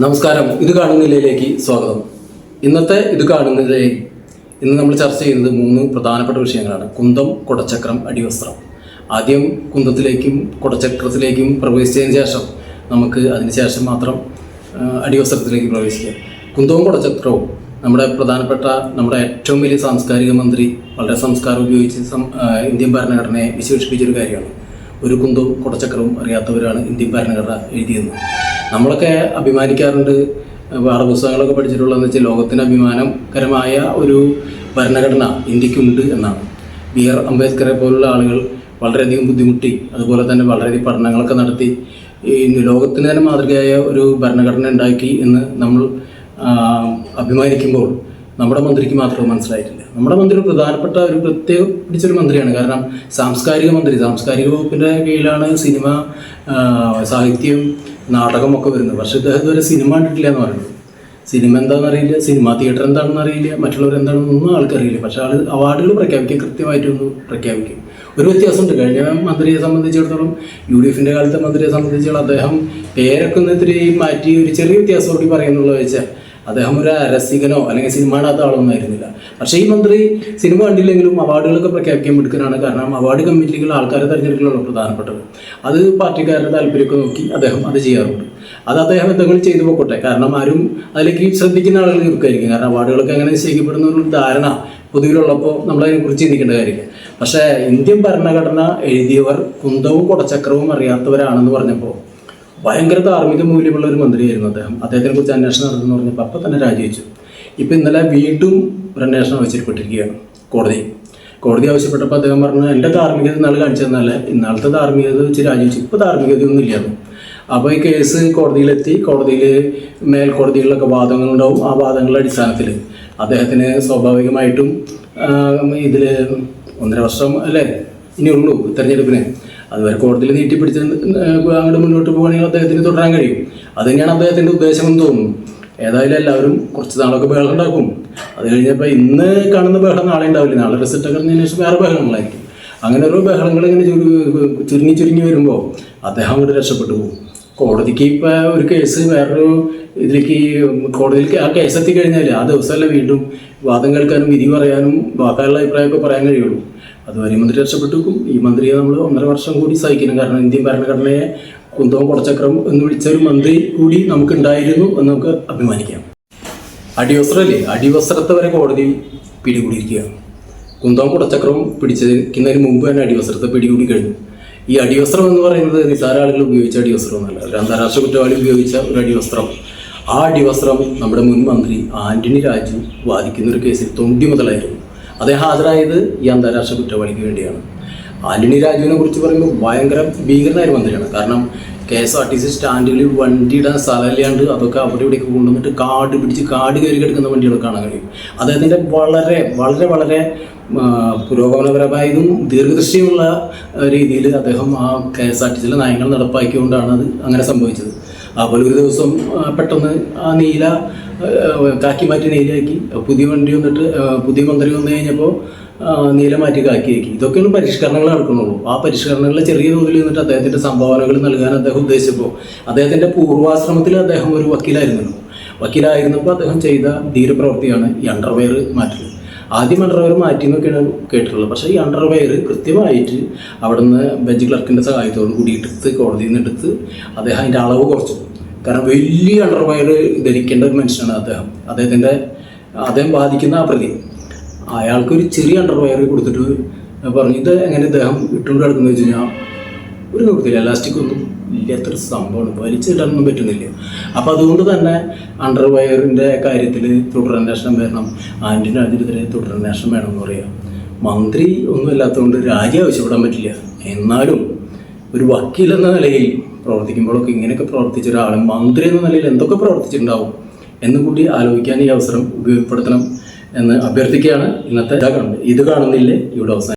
നമസ്കാരം. ഇത് കാണുന്നില്ലേക്ക് സ്വാഗതം. ഇന്നത്തെ ഇത് കാണുന്നില്ലേ ഇന്ന് നമ്മൾ ചർച്ച ചെയ്യുന്നത് 3 പ്രധാനപ്പെട്ട വിഷയങ്ങളാണ്. കുന്തം, കുടച്ചക്രം, അടിവസ്ത്രം. ആദ്യം കുന്തത്തിലേക്കും കുടച്ചക്രത്തിലേക്കും പ്രവേശിച്ചതിന് ശേഷം നമുക്ക് അതിനുശേഷം മാത്രം അടിവസ്ത്രത്തിലേക്ക് പ്രവേശിക്കാം. കുന്തവും കുടച്ചക്രവും നമ്മുടെ ഏറ്റവും വലിയ സാംസ്കാരിക മന്ത്രി വളരെ സംസ്കാരം ഉപയോഗിച്ച് ഇന്ത്യൻ ഭരണഘടനയെ വിശേഷിപ്പിച്ചൊരു കാര്യമാണ്. ഒരു കുന്തവും കുടച്ചക്രവും അറിയാത്തവരാണ് ഇന്ത്യൻ ഭരണഘടന എഴുതിയെന്ന്. നമ്മളൊക്കെ അഭിമാനിക്കാറുണ്ട്. പാഠപുസ്തകങ്ങളൊക്കെ പഠിച്ചിട്ടുള്ളതെന്ന് വെച്ചാൽ ലോകത്തിന് അഭിമാനകരമായ ഒരു ഭരണഘടന ഇന്ത്യക്കുണ്ട് എന്നാണ്. B.R. അംബേദ്കറെ പോലുള്ള ആളുകൾ വളരെയധികം ബുദ്ധിമുട്ടി, അതുപോലെ തന്നെ വളരെയധികം പഠനങ്ങളൊക്കെ നടത്തി ലോകത്തിന് തന്നെ മാതൃകയായ ഒരു ഭരണഘടന ഉണ്ടാക്കി എന്ന് നമ്മൾ അഭിമാനിക്കുമ്പോൾ നമ്മുടെ മന്ത്രിക്ക് മാത്രം മനസ്സിലായിട്ടില്ല. നമ്മുടെ മന്ത്രി പ്രധാനപ്പെട്ട ഒരു പ്രത്യേകം പിടിച്ചൊരു മന്ത്രിയാണ്. കാരണം സാംസ്കാരിക വകുപ്പിൻ്റെ കീഴിലാണ് സിനിമ, സാഹിത്യം, നാടകമൊക്കെ വരുന്നത്. പക്ഷേ ഇദ്ദേഹം ഇതുവരെ സിനിമ കണ്ടിട്ടില്ല എന്ന് പറയുന്നത്. സിനിമ എന്താണെന്ന് അറിയില്ല, സിനിമ തിയേറ്റർ എന്താണെന്ന് അറിയില്ല, മറ്റുള്ളവർ എന്താണെന്നൊന്നും ആൾക്കറിയില്ല. പക്ഷേ ആൾ അവാർഡുകൾ പ്രഖ്യാപിക്കും, കൃത്യമായിട്ടൊന്ന് പ്രഖ്യാപിക്കും. ഒരു വ്യത്യാസമുണ്ട്. കഴിഞ്ഞ മന്ത്രിയെ സംബന്ധിച്ചിടത്തോളം, UDFൻ്റെ കാലത്തെ മന്ത്രിയെ സംബന്ധിച്ചിടത്തോളം അദ്ദേഹം പേരൊക്കെ ഒന്ന് ഇത്തിരി മാറ്റി ഒരു ചെറിയ വ്യത്യാസം കൂടി പറയുന്നുള്ളത് വെച്ചാൽ അദ്ദേഹം ഒരു രസികനോ അല്ലെങ്കിൽ സിനിമ കാണാത്ത ആളൊന്നും ആയിരുന്നില്ല. പക്ഷേ ഈ മന്ത്രി സിനിമ കണ്ടില്ലെങ്കിലും അവാർഡുകളൊക്കെ പ്രഖ്യാപിക്കാൻ എടുക്കാനാണ്. കാരണം അവാർഡ് കമ്മിറ്റികൾ ആൾക്കാരെ തിരഞ്ഞെടുക്കലാണ് പ്രധാനപ്പെട്ടത്. അത് പാർട്ടിക്കാരുടെ താല്പര്യമൊക്കെ നോക്കി അദ്ദേഹം അത് ചെയ്യാറുണ്ട്. അത് അദ്ദേഹം എന്തെങ്കിലും ചെയ്തു പോകട്ടെ. കാരണം ആരും അതിലേക്ക് ശ്രദ്ധിക്കുന്ന ആളുകൾ ഇരിക്കുമായിരിക്കും. കാരണം അവാർഡുകളൊക്കെ എങ്ങനെ നിശ്ചയിക്കപ്പെടുന്ന ഒരു ധാരണ പൊതുവിലുള്ളപ്പോൾ നമ്മളതിനെക്കുറിച്ച് ചിന്തിക്കേണ്ട കാര്യമില്ല. പക്ഷേ ഇന്ത്യൻ ഭരണഘടന എഴുതിയവർ കുന്തവും കുടച്ചക്രവും അറിയാത്തവരാണെന്ന് പറഞ്ഞപ്പോൾ ഭയങ്കര ധാർമ്മിക മൂല്യമുള്ള ഒരു മന്ത്രിയായിരുന്നു അദ്ദേഹം. അദ്ദേഹത്തിനെ കുറിച്ച് അന്വേഷണം നടത്തുന്നു പറഞ്ഞപ്പോൾ അപ്പം തന്നെ രാജിവെച്ചു. ഇപ്പം ഇന്നലെ വീണ്ടും ഒരു അന്വേഷണം ആവശ്യപ്പെട്ടിരിക്കുകയാണ് കോടതി ആവശ്യപ്പെട്ടപ്പോൾ അദ്ദേഹം പറഞ്ഞു, എൻ്റെ ധാർമ്മികത ഇന്നാൾ കാണിച്ചതെന്നല്ല, ഇന്നാളത്തെ ധാർമ്മികത വെച്ച് രാജിവെച്ചു, ഇപ്പോൾ ധാർമ്മികതയൊന്നും ഇല്ലാന്ന്. അപ്പോൾ ഈ കേസ് കോടതിയിലെത്തി. കോടതിയിൽ മേൽക്കോടതികളിലൊക്കെ വാദങ്ങളുണ്ടാവും. ആ വാദങ്ങളുടെ അടിസ്ഥാനത്തിൽ അദ്ദേഹത്തിന് സ്വാഭാവികമായിട്ടും ഇതിൽ 1.5 വർഷം അല്ലേ ഇനിയുള്ളൂ തെരഞ്ഞെടുപ്പിന്. അതുവരെ കോടതിയിൽ നീട്ടിപ്പിടിച്ച് അങ്ങോട്ട് മുന്നോട്ട് പോകുകയാണെങ്കിൽ അദ്ദേഹത്തിന് തുടരാൻ കഴിയും. അത് തന്നെയാണ് അദ്ദേഹത്തിൻ്റെ ഉദ്ദേശമെന്ന് തോന്നുന്നു. ഏതായാലും എല്ലാവരും കുറച്ച് നാളൊക്കെ ബഹളം ഉണ്ടാക്കും. അത് കഴിഞ്ഞപ്പോൾ ഇന്ന് കാണുന്ന ബഹളം നാളെ ഉണ്ടാവില്ല. നാളെ റിസൾട്ടൊക്കെ അറിഞ്ഞതിന് ശേഷം വേറെ ബഹളങ്ങളായിരിക്കും. അങ്ങനെ ഓരോ ബഹളങ്ങൾ ഇങ്ങനെ ചുരുങ്ങി വരുമ്പോൾ അദ്ദേഹം അങ്ങോട്ട് രക്ഷപ്പെട്ടു പോകും. കോടതിക്ക് ഇപ്പോൾ ഒരു കേസ് വേറൊരു ഇതിലേക്ക് കോടതിയിൽ ആ കേസ് എത്തിക്കഴിഞ്ഞാൽ ആ ദിവസമല്ല വീണ്ടും വാദം കേൾക്കാനും വിധി പറയാനും വാക്കാനുള്ള അഭിപ്രായമൊക്കെ പറയാൻ കഴിയുള്ളൂ. അതുവരെ മന്ത്രി രക്ഷപ്പെട്ടു വെക്കും. ഈ മന്ത്രിയെ നമ്മൾ 1.5 വർഷം കൂടി സഹിക്കണം. കാരണം ഇന്ത്യൻ ഭരണഘടനയെ കുന്തവും കുടച്ചക്രം എന്ന് വിളിച്ച ഒരു മന്ത്രി കൂടി നമുക്കുണ്ടായിരുന്നു എന്ന് നമുക്ക് അഭിമാനിക്കാം. അടിവസ്ത്രമല്ലേ, അടിവസ്ത്രത്തെ വരെ കോടതി പിടികൂടിയിരിക്കുകയാണ്. കുന്തവും കുടച്ചക്രവും പിടിച്ചിരിക്കുന്നതിന് മുമ്പ് തന്നെ അടിവസ്ത്രത്തെ പിടികൂടി കഴിഞ്ഞു. ഈ അടിവസ്ത്രം എന്ന് പറയുന്നത് നിസാര ആളുകൾ ഉപയോഗിച്ച അടിവസ്ത്രമൊന്നുമല്ല. ഒരു അന്താരാഷ്ട്ര കുറ്റവാളി ഉപയോഗിച്ച ഒരു അടിവസ്ത്രം. ആ അടിവസ്ത്രം നമ്മുടെ മുൻ മന്ത്രി ആന്റണി രാജു വാദിക്കുന്ന ഒരു കേസിൽ തൊണ്ടി മുതലായിരുന്നു. അദ്ദേഹം ഹാജരായത് ഈ അന്താരാഷ്ട്ര കുറ്റവാളിക്ക് വേണ്ടിയാണ്. ആന്റണി രാജുവിനെ കുറിച്ച് പറയുമ്പോൾ ഭയങ്കര ഭീകരനായ മന്ത്രിയാണ്. കാരണം KSRTC സ്റ്റാൻഡിൽ വണ്ടി ഇടാൻ സ്ഥലമില്ലാണ്ട് അതൊക്കെ അവിടെ ഇവിടേക്ക് കൊണ്ടുവന്നിട്ട് കാട് കയറി കിടക്കുന്ന വണ്ടികളൊക്കെ കാണാൻ കഴിയും. അദ്ദേഹത്തിൻ്റെ വളരെ വളരെ വളരെ പുരോഗമനപരമായതും ദീർഘദൃഷ്ടിയുമുള്ള രീതിയിൽ അദ്ദേഹം ആ KSRTCയിലെ നയങ്ങൾ നടപ്പാക്കിക്കൊണ്ടാണ് അത് അങ്ങനെ സംഭവിച്ചത്. അതുപോലെ ഒരു ദിവസം പെട്ടെന്ന് ആ നീല കാക്കി മാറ്റി നീലയാക്കി, പുതിയ മന്ത്രി വന്നു കഴിഞ്ഞപ്പോൾ നീല മാറ്റി കാക്കിയാക്കി. ഇതൊക്കെയാണ് പരിഷ്കരണങ്ങൾ നടക്കുന്നുള്ളൂ. ആ പരിഷ്കരണങ്ങളിൽ ചെറിയ തോതിൽ നിന്നിട്ട് അദ്ദേഹത്തിൻ്റെ സംഭാവനകൾ നൽകാൻ അദ്ദേഹം ഉദ്ദേശിച്ചപ്പോൾ അദ്ദേഹത്തിൻ്റെ പൂർവാശ്രമത്തിൽ അദ്ദേഹം ഒരു വക്കീലായിരുന്നപ്പോൾ അദ്ദേഹം ചെയ്ത ധീരപ്രവൃത്തിയാണ് ഈ അണ്ടർവെയർ മാറ്റൽ. ആദ്യം അണ്ടർവെയർ മാറ്റി എന്നൊക്കെയാണ് കേട്ടിട്ടുള്ളത്. പക്ഷേ ഈ അണ്ടർവെയർ കൃത്യമായിട്ട് അവിടുന്ന് ബെഞ്ച് ക്ലർക്കിൻ്റെ സഹായത്തോട് കൂടി കോടതിയിൽ നിന്ന് എടുത്ത് അദ്ദേഹം അതിൻ്റെ അളവ് കുറച്ചു. കാരണം വലിയ അണ്ടർവെയർ ധരിക്കേണ്ട ഒരു മനുഷ്യനാണ് അദ്ദേഹം ബാധിക്കുന്ന ആ പ്രതി. അയാൾക്കൊരു ചെറിയ അണ്ടർവെയർ കൊടുത്തിട്ട് പറഞ്ഞു, ഇത് എങ്ങനെ ഇദ്ദേഹം ഇട്ടുകൊണ്ട് കിടക്കുന്നത് വെച്ച് കഴിഞ്ഞാൽ ഒരു നിർത്തില്ല, എലാസ്റ്റിക് ഒന്നും ഇല്ലാത്തൊരു സംഭവമാണ്, വലിച്ചിടാനൊന്നും പറ്റുന്നില്ല. അപ്പോൾ അതുകൊണ്ട് തന്നെ അണ്ടർവെയറിൻ്റെ കാര്യത്തിൽ തുടരന്വേഷണം വരണം, ആന്റണി രാജുവിനെതിരെ തുടരന്വേഷണം വേണമെന്ന് പറയാം. മന്ത്രി ഒന്നും ഇല്ലാത്തതുകൊണ്ട് രാജി ആവശ്യപ്പെടാൻ പറ്റില്ല. എന്നാലും ഒരു വക്കീൽ എന്ന നിലയിൽ പ്രവർത്തിക്കുമ്പോഴൊക്കെ ഇങ്ങനെയൊക്കെ പ്രവർത്തിച്ച ഒരാൾ മന്ത്രി എന്ന നിലയിൽ എന്തൊക്കെ പ്രവർത്തിച്ചിട്ടുണ്ടാവും എന്നും കൂടി ആലോചിക്കാൻ ഈ അവസരം ഉപയോഗപ്പെടുത്തണം എന്ന് അഭ്യർത്ഥിക്കുകയാണ്. ഇന്നത്തെ ഇത് കാണുന്നില്ലേ ഇവിടെ അവസാനം.